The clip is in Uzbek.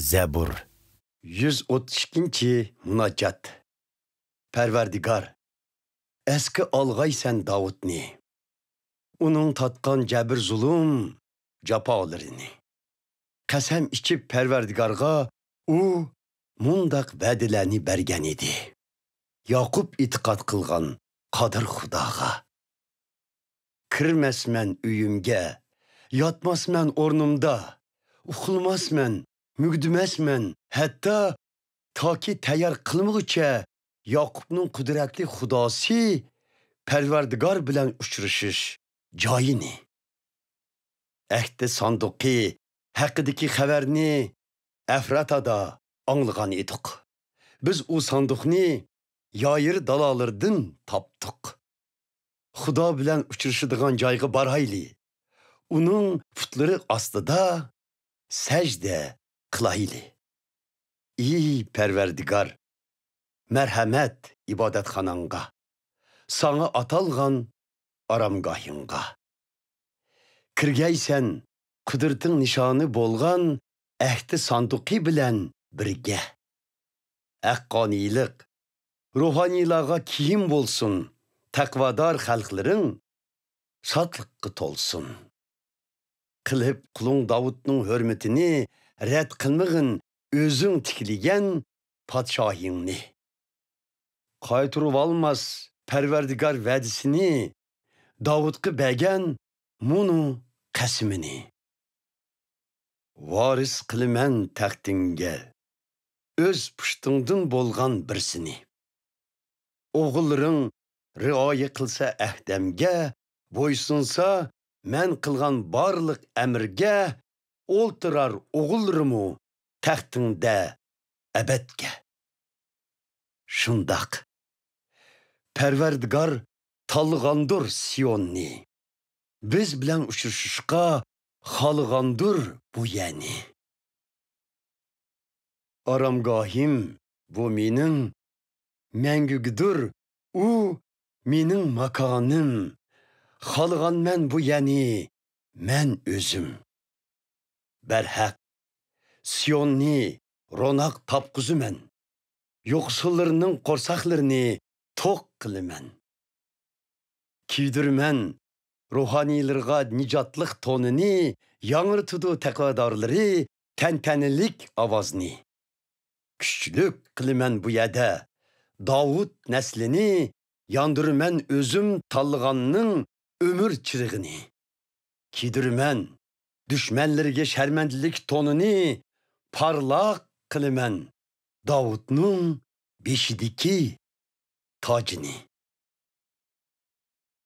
Zebur 132. Munaccat. Perverdigar, eski algaysen Davudni, onun tatkan cebir zulüm capalarını. Qasam içip Perverdigarga u mundaq vədiləni bergen idi. Yakup itiqat qılğan qadir Xudaga. Kirməsmən üyümge, yatmasmən ornumda, uxulmasmən, mügdüməsmən, hatta ta ki tayyor qılmığıça Yakup'nun kudretli Xudası Perverdigar bilen uçuruşuş joyini. Ehdi sanduqi haqidagi xabarni Efratada anlığan edik. Biz o sanduqni yayır dalalardan taptık. Xudo bilen uçuruşadigan joyga barayli. Onun putları aslida secde qılayli. Ey Perverdigar, merhamet ibadetxananga, sana atalgan aramgahınga. Kirgeysen kudurtun nişanı bolgan ehdi sanduqi bilen birge. Haqqanilik, ruhanilaga kiyim bolsun, takvadar xalqların şadlıqqa tolsun. Qilib qulun Davud'nun hürmetini red qilmag'in özün tikligen padşahingni. Qaytırıp almaz Perverdigar vədisini, Davud'qa bəgən munu qasimini. Varis qilimen taxtinge, öz puştundun bolgan birsini. Oğulların riaya qılsa əhdəmge, boysunsa men qılgan barlıq əmirge, oltırar oğullarımı taxtında əbədge. Şundaq, Perverdigar talğandır Siyonni. Biz bilen uçuşuşqa xalğandır bu yani. Aramgahim bu minin, məngügüdür u minin makanım. Xalğan men bu yani, men özüm. Berhaq, Siyonni ronak tapqızı men. Yoxsullarının qorsaqlarını toq qılımen. Kiydirmen ruhanilerga nicatlıq tonini, yanırtıdı tekvadarları tentenilik avazını. Küçlük qılımen bu yada, Davud neslini, yandırmen özüm talğanının ömür çırığını. Kiydirmen düşmenlerge şermendilik tonini, parlaq qılımen Davud'nun beşidiki tacını.